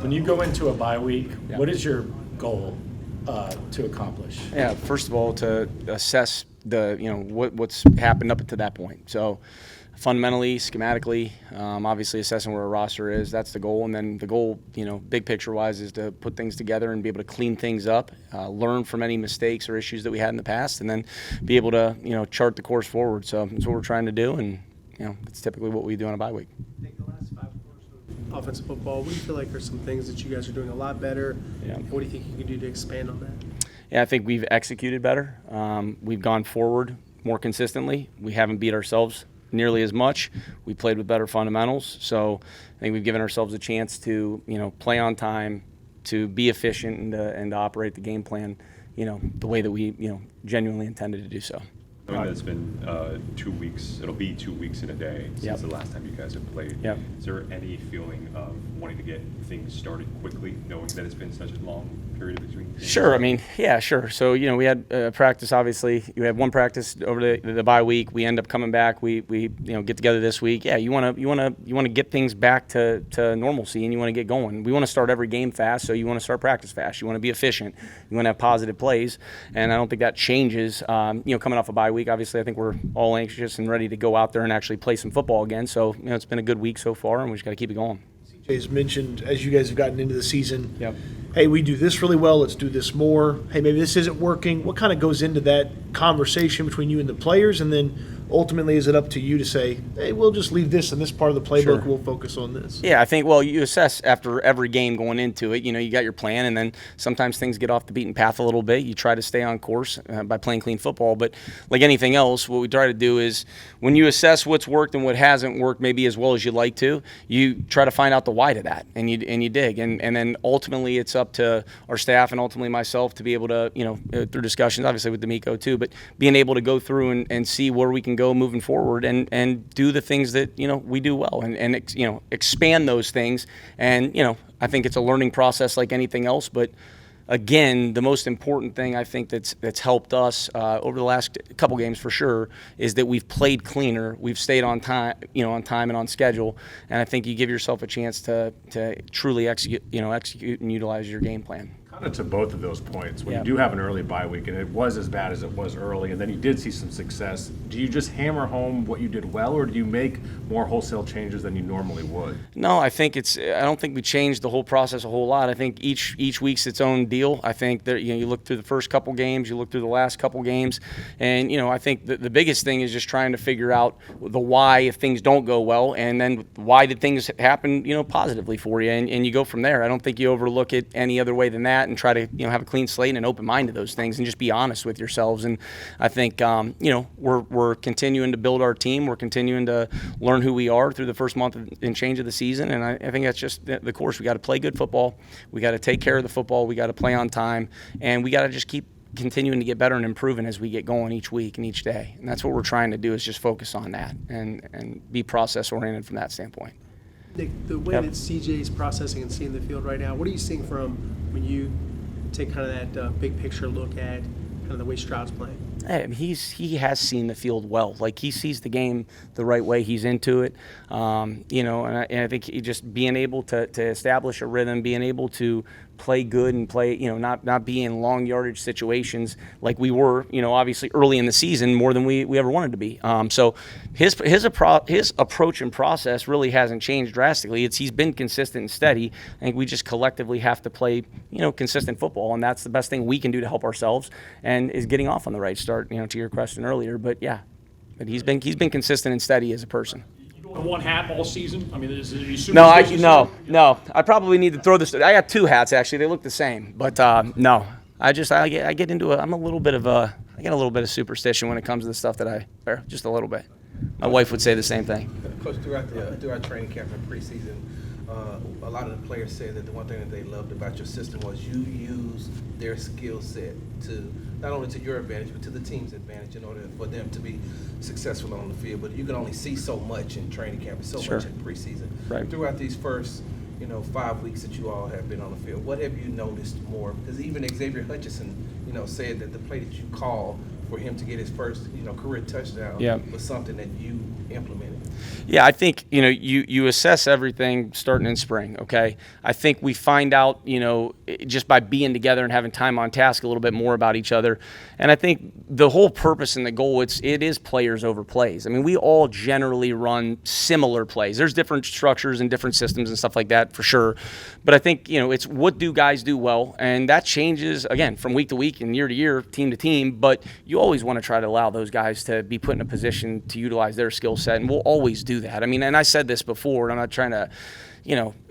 When you go into a bye week, Yeah. what is your goal to accomplish? Yeah, first of all, to assess what's happened up to that point. So fundamentally, schematically, obviously assessing where our roster is, that's the goal. And then the goal, big picture wise, is to put things together and be able to clean things up, learn from any mistakes or issues that we had in the past, and then be able to, chart the course forward. So that's what we're trying to do, and that's typically what we do on a bye week. The last 5 quarters of offensive football, what do you feel like are some things that you guys are doing a lot better? Yeah. And what do you think you can do to expand on that? Yeah, I think we've executed better. We've gone forward more consistently. We haven't beat ourselves nearly as much. We played with better fundamentals. So I think we've given ourselves a chance to, play on time, to be efficient, and to operate the game plan, the way that we, genuinely intended to do so. I mean, it's been 2 weeks. It'll be 2 weeks in a day since Yep. the last time you guys have played. Yep. Is there any feeling of wanting to get things started quickly, knowing that it's been such a long period between games? Sure. I mean, yeah, sure. So, we had practice, obviously. You had one practice over the bye week. We end up coming back. We get together this week. Yeah, you want to get things back to normalcy, and you want to get going. We want to start every game fast, so you want to start practice fast. You want to be efficient. You want to have positive plays, and I don't think that changes, coming off a bye week. Obviously, I think we're all anxious and ready to go out there and actually play some football again. So, it's been a good week so far, and we just got to keep it going. CJ's mentioned as you guys have gotten into the season, Yep. hey, we do this really well, let's do this more. Hey, maybe this isn't working. What kind of goes into that conversation between you and the players? And then ultimately, is it up to you to say, hey, we'll just leave this in this part of the playbook, Sure. we'll focus on this? Yeah, I think, you assess after every game going into it. You got your plan, and then sometimes things get off the beaten path a little bit. You try to stay on course by playing clean football. But like anything else, what we try to do is when you assess what's worked and what hasn't worked maybe as well as you'd like to, you try to find out the why to that, and you dig. And then ultimately it's up to our staff and ultimately myself to be able to, through discussions, obviously with D'Amico too, but being able to go through and see where we can go moving forward and do the things that, we do well and expand those things. And, I think it's a learning process like anything else. But again, the most important thing I think that's helped us over the last couple games for sure is that we've played cleaner. We've stayed on time, and on schedule. And I think you give yourself a chance to truly execute and utilize your game plan. Kind of to both of those points, when Yeah. you do have an early bye week, and it was as bad as it was early, and then you did see some success, do you just hammer home what you did well, or do you make more wholesale changes than you normally would? No, I don't think we changed the whole process a whole lot. I think each week's its own deal. I think that you look through the first couple games, you look through the last couple games, and I think the biggest thing is just trying to figure out the why if things don't go well, and then why did things happen positively for you, and you go from there. I don't think you overlook it any other way than that, and try to have a clean slate and an open mind to those things, and just be honest with yourselves. And I think we're continuing to build our team. We're continuing to learn who we are through the first month and change of the season, and I think that's just the course. We got to play good football. We got to take care of the football. We got to play on time, and we got to just keep continuing to get better and improving as we get going each week and each day. And that's what we're trying to do, is just focus on that and be process oriented from that standpoint. Nick, the way Yep. that CJ's processing and seeing the field right now, what are you seeing from when you take kind of that big picture look at kind of the way Stroud's playing? Hey, he has seen the field well. Like, he sees the game the right way. He's into it, and I think he just being able to establish a rhythm, being able to play good and play, not be in long yardage situations like we were, obviously early in the season more than we ever wanted to be. So his approach and process really hasn't changed drastically. He's been consistent and steady. I think we just collectively have to play, consistent football, and that's the best thing we can do to help ourselves, and is getting off on the right start, to your question earlier. But he's been consistent and steady as a person. On one hat all season? I mean, is it super? No. I probably need to throw this. I got two hats actually. They look the same, but no. I get into it. I get a little bit of superstition when it comes to the stuff just a little bit. My wife would say the same thing. Coach, throughout training camp and preseason, a lot of the players said that the one thing that they loved about your system was you use their skill set to not only to your advantage but to the team's advantage in order for them to be successful on the field. But you can only see so much in training camp and so Sure. much in preseason. Right. Throughout these first 5 weeks that you all have been on the field, what have you noticed more? Because even Xavier Hutchinson, said that the play that you called for him to get his first career touchdown Yep. was something that you implemented. Yeah, I think, you assess everything starting in spring, okay? I think we find out, just by being together and having time on task a little bit more about each other. And I think the whole purpose and the goal, it is players over plays. I mean, we all generally run similar plays. There's different structures and different systems and stuff like that for sure. But I think, it's what do guys do well? And that changes, again, from week to week and year to year, team to team. But you always want to try to allow those guys to be put in a position to utilize their skill set. And we'll always do that. I mean, and I said this before, and I'm not trying to,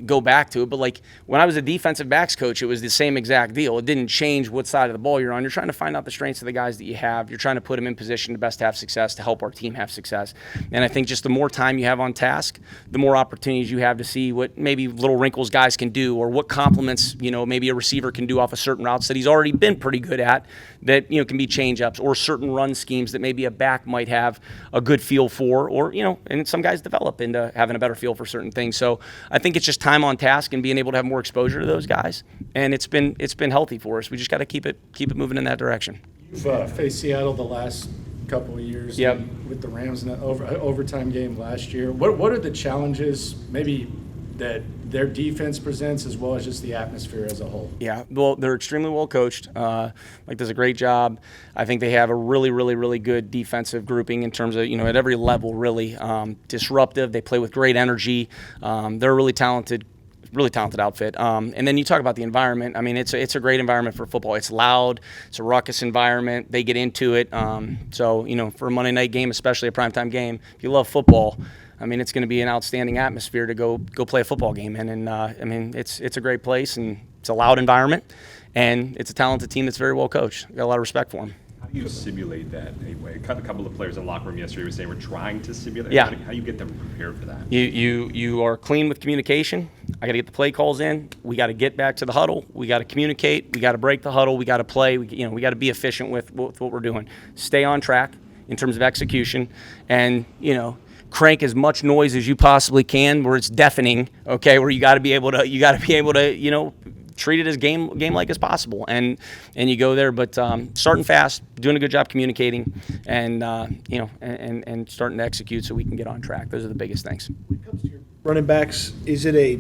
go back to it, but like when I was a defensive backs coach, it was the same exact deal. It didn't change what side of the ball you're on. You're trying to find out the strengths of the guys that you have. You're trying to put them in position to best have success, to help our team have success. And I think just the more time you have on task, the more opportunities you have to see what maybe little wrinkles guys can do, or what compliments, maybe a receiver can do off of certain routes that he's already been pretty good at, that, can be change-ups, or certain run schemes that maybe a back might have a good feel for, or, and some guys develop into having a better feel for certain things. So I think it's just time on task and being able to have more exposure to those guys. And it's been healthy for us. We just got to keep it moving in that direction. You've faced Seattle the last couple of years. Yep. With the Rams in the overtime game last year. What are the challenges maybe that their defense presents, as well as just the atmosphere as a whole? Yeah, well, they're extremely well coached. Mike does a great job. I think they have a really, really, really good defensive grouping in terms of, at every level, really disruptive. They play with great energy. They're a really talented outfit. And then you talk about the environment. I mean, it's a great environment for football. It's loud. It's a ruckus environment. They get into it. So, for a Monday night game, especially a primetime game, if you love football, I mean, it's going to be an outstanding atmosphere to go play a football game in. And, I mean, it's a great place, and it's a loud environment, and it's a talented team that's very well coached. Got a lot of respect for them. How do you simulate that anyway? A couple of players in the locker room yesterday were saying we're trying to simulate. Yeah. How do you get them prepared for that? You are clean with communication. I got to get the play calls in. We got to get back to the huddle. We got to communicate. We got to break the huddle. We got to play. We got to be efficient with what we're doing. Stay on track in terms of execution, and crank as much noise as you possibly can where it's deafening. Okay, where you got to be able to treat it as game-like as possible, and you go there. But starting fast, doing a good job communicating, and and starting to execute so we can get on track. Those are the biggest things. When it comes to your running backs, is it a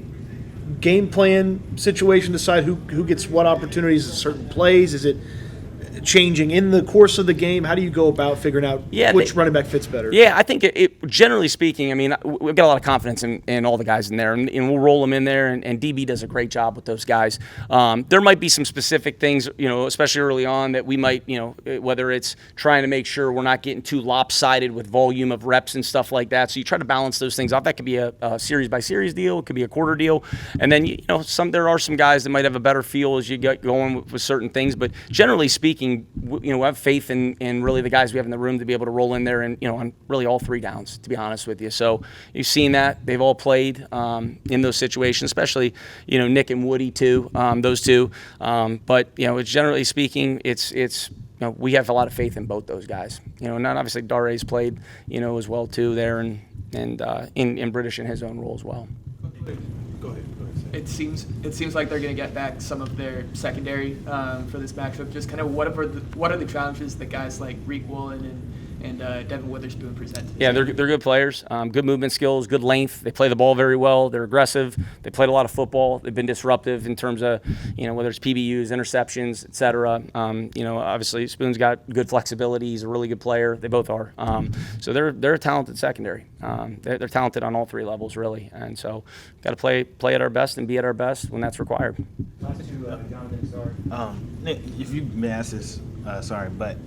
game plan situation, decide who gets what opportunities in certain plays? Is it changing in the course of the game? How do you go about figuring out which running back fits better? Yeah, I think it generally speaking, I mean, we've got a lot of confidence in all the guys in there, and we'll roll them in there, and DB does a great job with those guys. There might be some specific things, especially early on, that we might, whether it's trying to make sure we're not getting too lopsided with volume of reps and stuff like that. So you try to balance those things off. That could be a series by series deal. It could be a quarter deal. And then, there are some guys that might have a better feel as you get going with certain things. But generally speaking, we have faith in really the guys we have in the room to be able to roll in there and, on really all three downs, to be honest with you. So you've seen that. They've all played in those situations, especially, Nick and Woody too, those two. But, it's generally speaking, it's we have a lot of faith in both those guys. Not obviously Dare's played, as well too there, and in British in his own role as well. Go ahead. It seems like they're going to get back some of their secondary for this matchup. Just kind of what are the challenges that guys like Reek Woolen and Devin Witherspoon present? Yeah, they're good players, good movement skills, good length. They play the ball very well. They're aggressive. They played a lot of football. They've been disruptive in terms of, whether it's PBUs, interceptions, et cetera. Obviously Spoon's got good flexibility. He's a really good player. They both are. So they're a talented secondary. They're talented on all three levels, really. And so got to play at our best and be at our best when that's required. Last to Jonathan, sorry. Nick, if you may ask this, sorry, but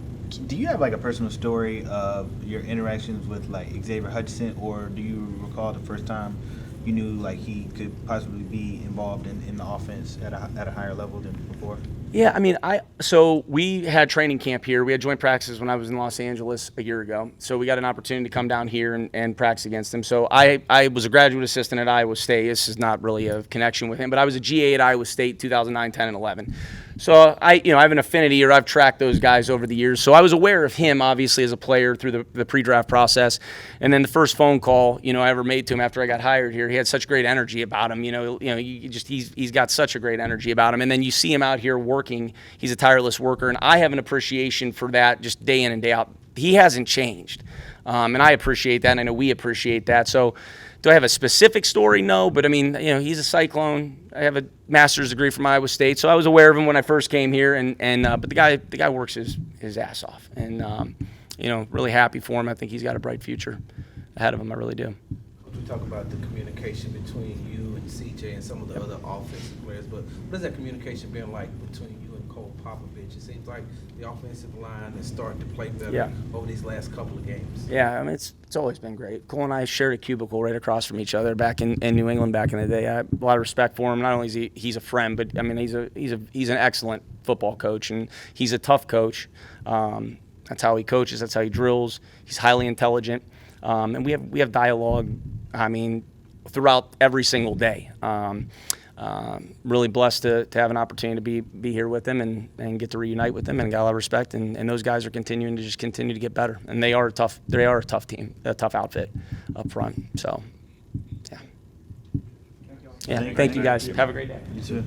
do you have like a personal story of your interactions with like Xavier Hutchinson, or do you recall the first time you knew like he could possibly be involved in the offense at a higher level than before? Yeah, I mean, so we had training camp here. We had joint practices when I was in Los Angeles a year ago. So we got an opportunity to come down here and practice against him. So I was a graduate assistant at Iowa State. This is not really a connection with him, but I was a GA at Iowa State 2009, 10, and 11. So I have an affinity, or I've tracked those guys over the years. So I was aware of him, obviously, as a player through the pre-draft process. And then the first phone call, I ever made to him after I got hired here, he had such great energy about him. He's got such a great energy about him. And then you see him out here working working. He's a tireless worker, and I have an appreciation for that just day in and day out. He hasn't changed, and I appreciate that, and I know we appreciate that. So do I have a specific story? No, but I mean, he's a Cyclone. I have a master's degree from Iowa State, so I was aware of him when I first came here, but the guy works his ass off, and really happy for him. I think he's got a bright future ahead of him. I really do. We talk about the communication between you and CJ and some of the other offensive players, but what has that communication been like between you and Cole Popovich? It seems like the offensive line is starting to play better over these last couple of games. Yeah, I mean, it's always been great. Cole and I shared a cubicle right across from each other back in New England back in the day. I have a lot of respect for him. Not only is he's a friend, but I mean, he's an excellent football coach, and he's a tough coach. That's how he coaches. That's how he drills. He's highly intelligent, and we have dialogue. I mean, throughout every single day. Really blessed to have an opportunity to be here with him and get to reunite with them, and got a lot of respect. And those guys are continuing to get better. And they are a tough team, a tough outfit up front. So, yeah. Yeah. Thank you guys. Have a great day. You too.